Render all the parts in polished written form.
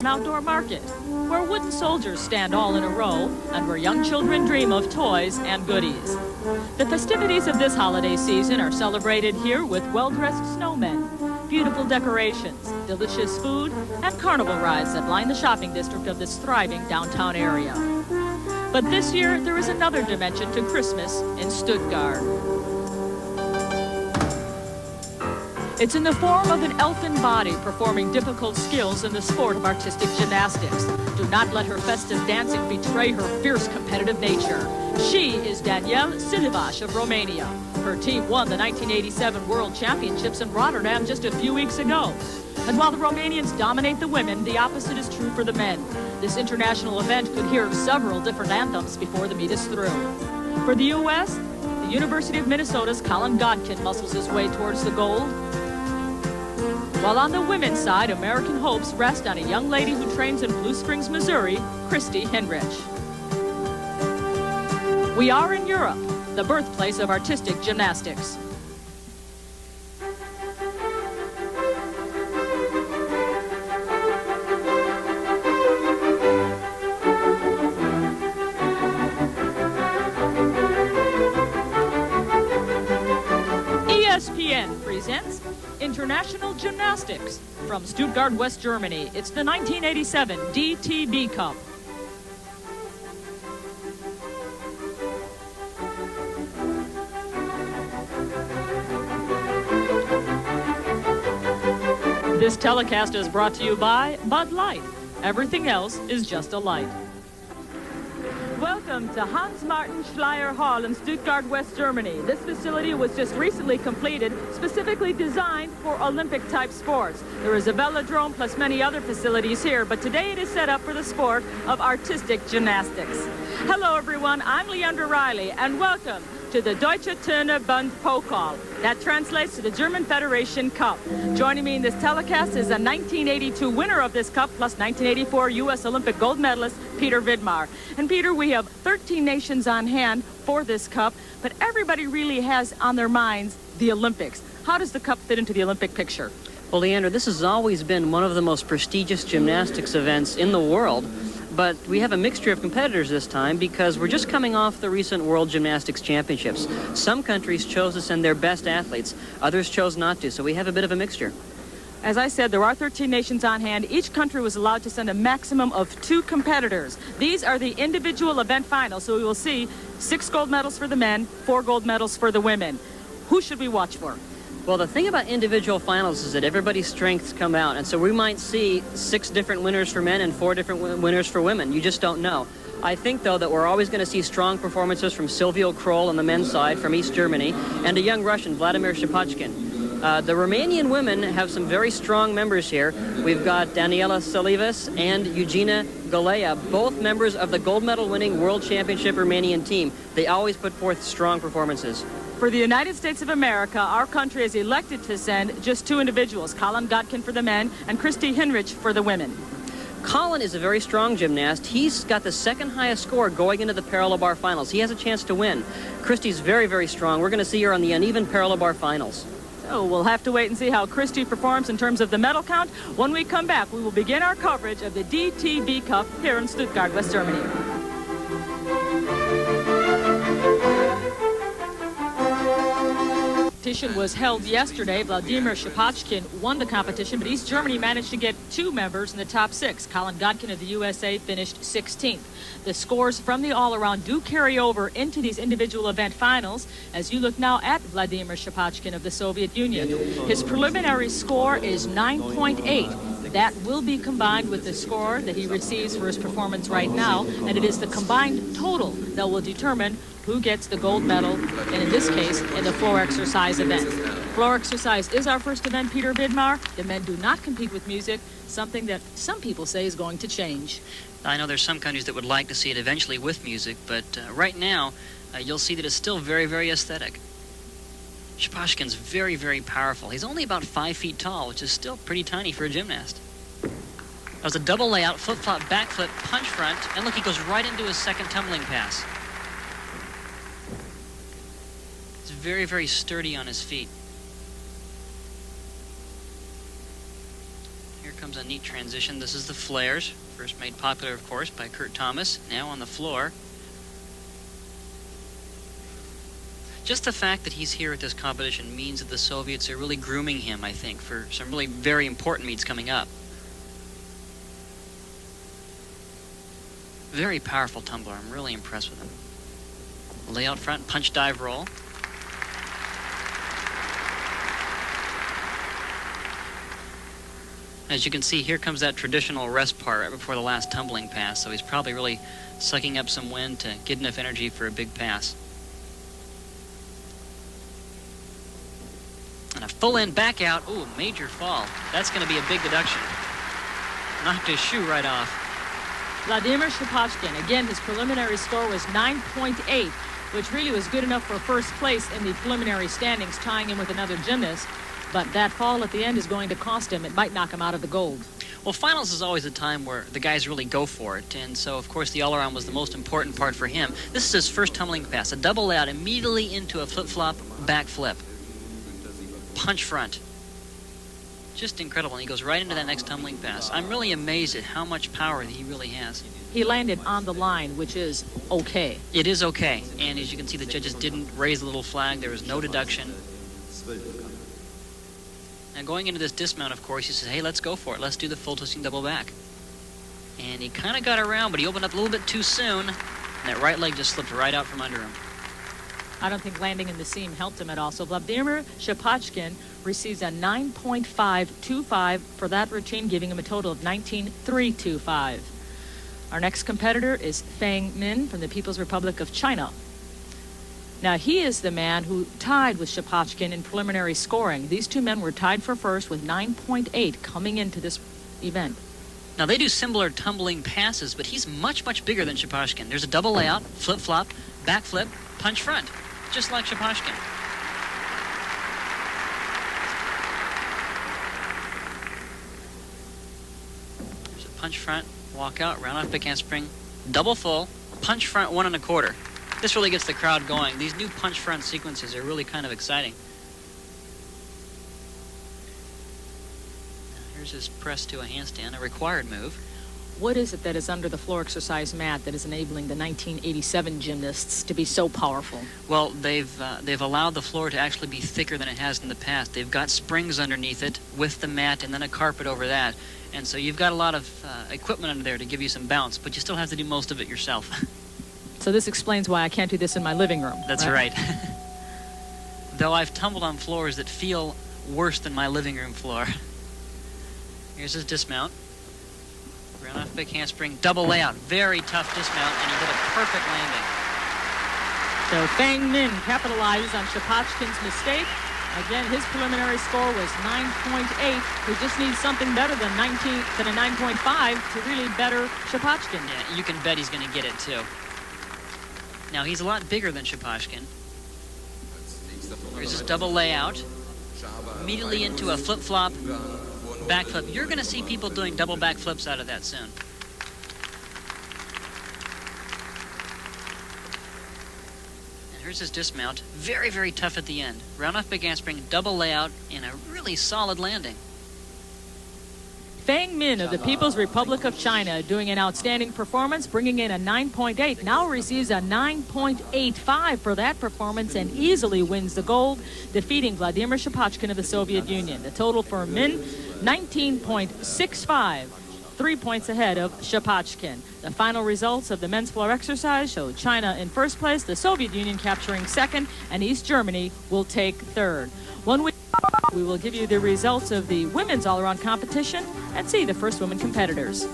outdoor market, where wooden soldiers stand all in a row and where young children dream of toys and goodies. The festivities of this holiday season are celebrated here with well-dressed snowmen, beautiful decorations, delicious food, and carnival rides that line the shopping district of this thriving downtown area. But this year, there is another dimension to Christmas in Stuttgart. It's in the form of an elfin body performing difficult skills in the sport of artistic gymnastics. Do not let her festive dancing betray her fierce competitive nature. She is Danielle Silivash of Romania. Her team won the 1987 World Championships in Rotterdam just a few weeks ago. And while the Romanians dominate the women, the opposite is true for the men. This international event could hear several different anthems before the meet is through. For the U.S., the University of Minnesota's Colin Godkin muscles his way towards the gold. While on the women's side, American hopes rest on a young lady who trains in Blue Springs, Missouri, Christy Henrich. We are in Europe, the birthplace of artistic gymnastics. ESPN presents International Gymnastics from Stuttgart, West Germany. It's the 1987 DTB Cup. This telecast is brought to you by Bud Light. Everything else is just a light. Welcome to Hans-Martin Schleyer Hall in Stuttgart, West Germany. This facility was just recently completed, specifically designed for Olympic-type sports. There is a velodrome plus many other facilities here, but today it is set up for the sport of artistic gymnastics. Hello, everyone. I'm Leandra Riley, and welcome to the Deutsche Turnerbund Pokal. That translates to the German Federation Cup. Joining me in this telecast is a 1982 winner of this cup, plus 1984 U.S. Olympic gold medalist, Peter Vidmar. And Peter, we have 13 nations on hand for this cup, but everybody really has on their minds the Olympics. How does the cup fit into the Olympic picture? Well, Leandra, this has always been one of the most prestigious gymnastics events in the world. But we have a mixture of competitors this time because we're just coming off the recent World Gymnastics Championships. Some countries chose to send their best athletes, others chose not to, so we have a bit of a mixture. As I said, there are 13 nations on hand. Each country was allowed to send a maximum of 2 competitors. These are the individual event finals, so we will see 6 gold medals for the men, 4 gold medals for the women. Who should we watch for? Well, the thing about individual finals is that everybody's strengths come out, and so we might see 6 different winners for men and 4 different winners for women. You just don't know. I think, though, that we're always going to see strong performances from Silvio Kroll on the men's side from East Germany and a young Russian, Vladimir Shapachkin. The Romanian women have some very strong members here. We've got Daniela Salivas and Eugenia Galea, both members of the gold medal winning World Championship Romanian team. They always put forth strong performances. For the United States of America, our country has elected to send just 2 individuals, Colin Godkin for the men and Christy Henrich for the women. Colin is a very strong gymnast. He's got the 2nd highest score going into the parallel bar finals. He has a chance to win. Christy's very, very strong. We're going to see her on the uneven parallel bar finals. So we'll have to wait and see how Christy performs in terms of the medal count. When we come back, we will begin our coverage of the DTB Cup here in Stuttgart, West Germany. Competition was held yesterday. Vladimir Shapachkin won the competition, but East Germany managed to get 2 members in the top 6. Colin Godkin of the USA finished 16th. The scores from the all-around do carry over into these individual event finals. As you look now at Vladimir Shapachkin of the Soviet Union, his preliminary score is 9.8. That will be combined with the score that he receives for his performance right now, and it is the combined total that will determine who gets the gold medal, and in this case, in the floor exercise event. Floor exercise is our first event, Peter Vidmar. The men do not compete with music, something that some people say is going to change. I know there's some countries that would like to see it eventually with music, but right now, you'll see that it's still very, very aesthetic. Shapachkin's very, very powerful. He's only about 5 feet tall, which is still pretty tiny for a gymnast. That was a double layout, flip-flop, backflip, punch front, and look, he goes right into his 2nd tumbling pass. He's very, very sturdy on his feet. Here comes a neat transition. This is the flares, first made popular, of course, by Kurt Thomas, now on the floor. Just the fact that he's here at this competition means that the Soviets are really grooming him, I think, for some really very important meets coming up. Very powerful tumbler. I'm really impressed with him. Lay out front, punch, dive, roll. As you can see, here comes that traditional rest part right before the last tumbling pass, so he's probably really sucking up some wind to get enough energy for a big pass. And a full in back out. Ooh, major fall. That's going to be a big deduction. Knocked his shoe right off. Vladimir Shapachkin, again, his preliminary score was 9.8, which really was good enough for first place in the preliminary standings, tying him with another gymnast. But that fall at the end is going to cost him. It might knock him out of the gold. Well, finals is always a time where the guys really go for it. And so, of course, the all-around was the most important part for him. This is his first tumbling pass. A double layout immediately into a flip-flop back flip. Punch front. Just incredible. And he goes right into that next tumbling pass. I'm really amazed at how much power he really has. He landed on the line, which is okay. It is okay. And as you can see, the judges didn't raise the little flag. There was no deduction. Now going into this dismount, of course, he says, hey, let's go for it. Let's do the full twisting double back. And he kind of got around, but he opened up a little bit too soon. And that right leg just slipped right out from under him. I don't think landing in the seam helped him at all. So Vladimir Shapachkin receives a 9.525 for that routine, giving him a total of 19.325. Our next competitor is Fang Min from the People's Republic of China. Now, he is the man who tied with Shapachkin in preliminary scoring. These two men were tied for first with 9.8 coming into this event. Now, they do similar tumbling passes, but he's much, much bigger than Shapachkin. There's a double layout, flip-flop, back flip, punch front, just like Shapachkin. There's a punch front, walk out, round off big handspring, double full, punch front 1 1/4. This really gets the crowd going. These new punch front sequences are really kind of exciting. Here's his press to a handstand, a required move. What is it that is under the floor exercise mat that is enabling the 1987 gymnasts to be so powerful? Well, they've allowed the floor to actually be thicker than it has in the past. They've got springs underneath it with the mat and then a carpet over that. And so you've got a lot of equipment under there to give you some bounce, but you still have to do most of it yourself. So this explains why I can't do this in my living room. That's right. Though I've tumbled on floors that feel worse than my living room floor. Here's his dismount. Round off big handspring, double layout. Very tough dismount, and he did a perfect landing. So Fang Min capitalizes on Shapachkin's mistake. Again, his preliminary score was 9.8. He just needs something better than a 9.5 to really better Shapachkin. Yeah, you can bet he's going to get it, too. Now, he's a lot bigger than Shapachkin. Here's his double layout. Immediately into a flip-flop, backflip. You're going to see people doing double backflips out of that soon. And here's his dismount. Very, very tough at the end. Round off big handspring, double layout, and a really solid landing. Fang Min of the People's Republic of China doing an outstanding performance, bringing in a 9.8, now receives a 9.85 for that performance and easily wins the gold, defeating Vladimir Shapachkin of the Soviet Union. The total for Min, 19.65, 3 points ahead of Shapachkin. The final results of the men's floor exercise show China in first place, the Soviet Union capturing second, and East Germany will take third. 1 week we will give you the results of the women's all-around competition and see the first women competitors.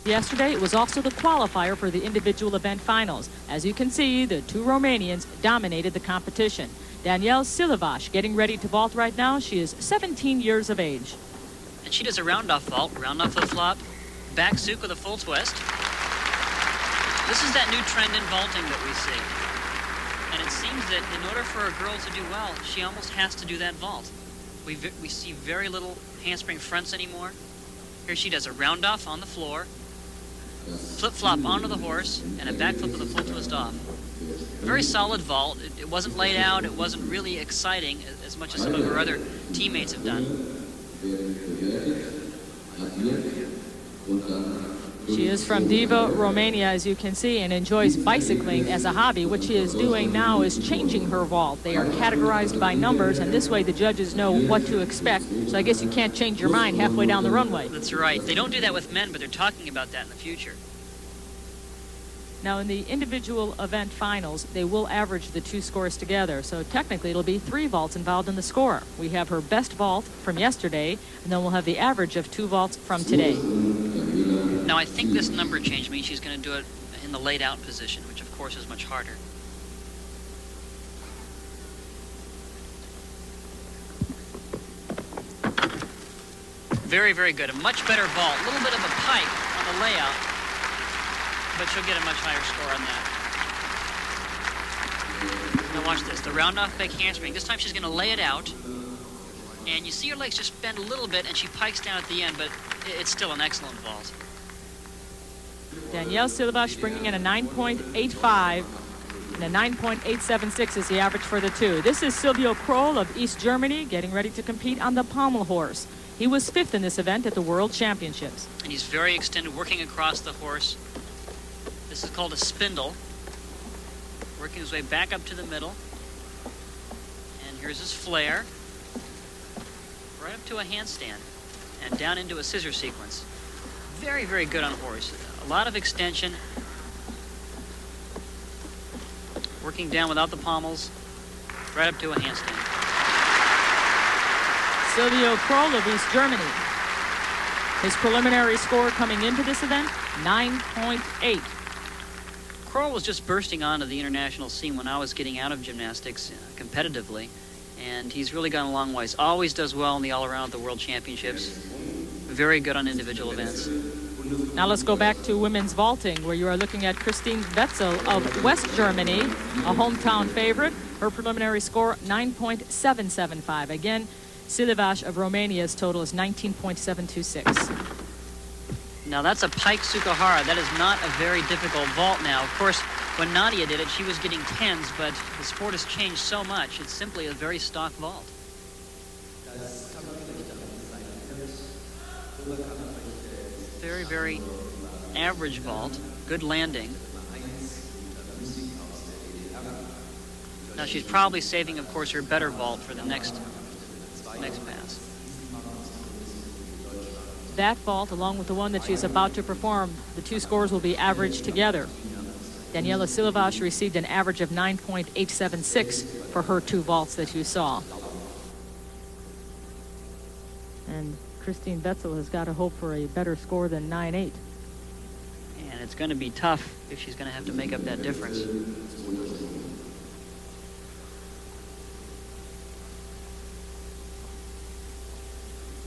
Yesterday, it was also the qualifier for the individual event finals. As you can see, the two Romanians dominated the competition. Danielle Silovash getting ready to vault right now. She is 17 years of age. And she does a round-off vault, round-off flip-flop, back souk with a full twist. This is that new trend in vaulting that we see. And it seems that in order for a girl to do well, she almost has to do that vault. We see very little handspring fronts anymore. Here she does a round-off on the floor, flip-flop onto the horse, and a backflip with a full twist off. A very solid vault. It wasn't laid out. It wasn't really exciting as much as some of her other teammates have done. She is from Diva, Romania, as you can see, and enjoys bicycling as a hobby. What she is doing now is changing her vault. They are categorized by numbers, and this way the judges know what to expect. So I guess you can't change your mind halfway down the runway. That's right. They don't do that with men, but they're talking about that in the future. Now, in the individual event finals, they will average the two scores together. So technically, it'll be 3 vaults involved in the score. We have her best vault from yesterday, and then we'll have the average of 2 vaults from today. Now, I think this number change means she's going to do it in the laid out position, which of course is much harder. Very, very good. A much better vault. A little bit of a pike on the layout, but she'll get a much higher score on that. Now watch this. The round off pike handspring. This time she's going to lay it out. And you see her legs just bend a little bit, and she pikes down at the end, but it's still an excellent vault. Danielle Silvash bringing in a 9.85, and a 9.876 is the average for the two. This is Silvio Kroll of East Germany getting ready to compete on the pommel horse. He was 5th in this event at the World Championships. And he's very extended, working across the horse. This is called a spindle. Working his way back up to the middle. And here's his flare. Right up to a handstand. And down into a scissor sequence. Very, very good on horse. A lot of extension. Working down without the pommels. Right up to a handstand. Silvio Kroll of East Germany. His preliminary score coming into this event, 9.8. Kroll was just bursting onto the international scene when I was getting out of gymnastics competitively, and he's really gone a long ways. Always does well in the all-around at the World Championships. Very good on individual events. Now let's go back to women's vaulting, where you are looking at Christine Wetzel of West Germany, a hometown favorite. Her preliminary score, 9.775. Again, Silvash of Romania's total is 19.726. Now that's a pike Sukahara. That is not a very difficult vault now. Of course, when Nadia did it, she was getting 10s, but the sport has changed so much. It's simply a very stock vault. Very, very average vault. Good landing. Now she's probably saving, of course, her better vault for the next pass. That vault, along with the one that she's about to perform, the two scores will be averaged together. Daniela Silvash received an average of 9.876 for her 2 vaults that you saw. And Christine Wetzel has got to hope for a better score than 9.8. And it's going to be tough if she's going to have to make up that difference.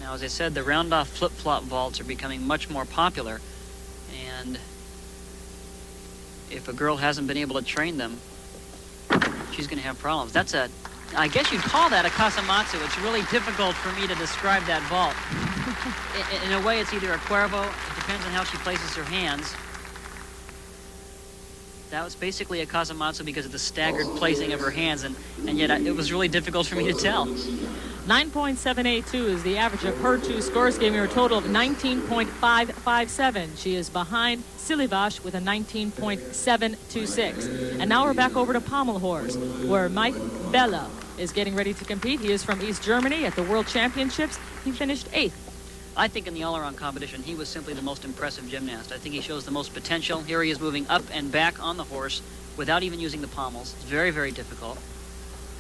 Now, as I said, the round-off flip-flop vaults are becoming much more popular, and if a girl hasn't been able to train them, she's going to have problems. I guess you'd call that a kasamatsu. It's really difficult for me to describe that vault. In a way, it's either a cuervo. It depends on how she places her hands. That was basically a kasamatsu because of the staggered placing of her hands, and yet it was really difficult for me to tell. 9.782 is the average of her 2 scores, giving her a total of 19.557. She is behind Silvash with a 19.726. And now we're back over to pommel horse, where Mike Bella is getting ready to compete. He is from East Germany at the World Championships. He finished 8th. I think in the all-around competition, he was simply the most impressive gymnast. I think he shows the most potential. Here he is moving up and back on the horse without even using the pommels. It's very, very difficult.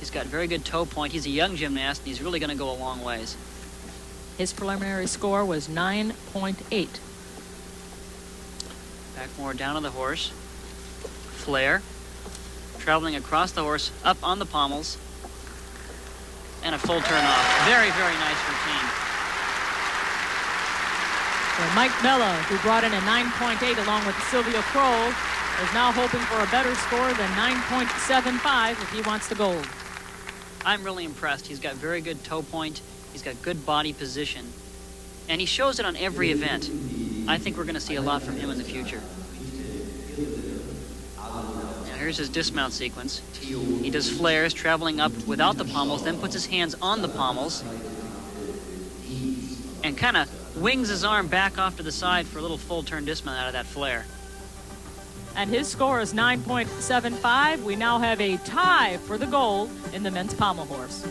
He's got very good toe point. He's a young gymnast, and he's really going to go a long ways. His preliminary score was 9.8. Back more down on the horse. Flare. Traveling across the horse, up on the pommels. And a full turn off. Very, very nice routine. So Mike Bella, who brought in a 9.8 along with Silvio Kroll, is now hoping for a better score than 9.75 if he wants the gold. I'm really impressed. He's got very good toe point. He's got good body position. And he shows it on every event. I think we're going to see a lot from him in the future. Now here's his dismount sequence. He does flares, traveling up without the pommels, then puts his hands on the pommels and kind of wings his arm back off to the side for a little full turn dismount out of that flare. And his score is 9.75. We now have a tie for the gold in the men's pommel horse.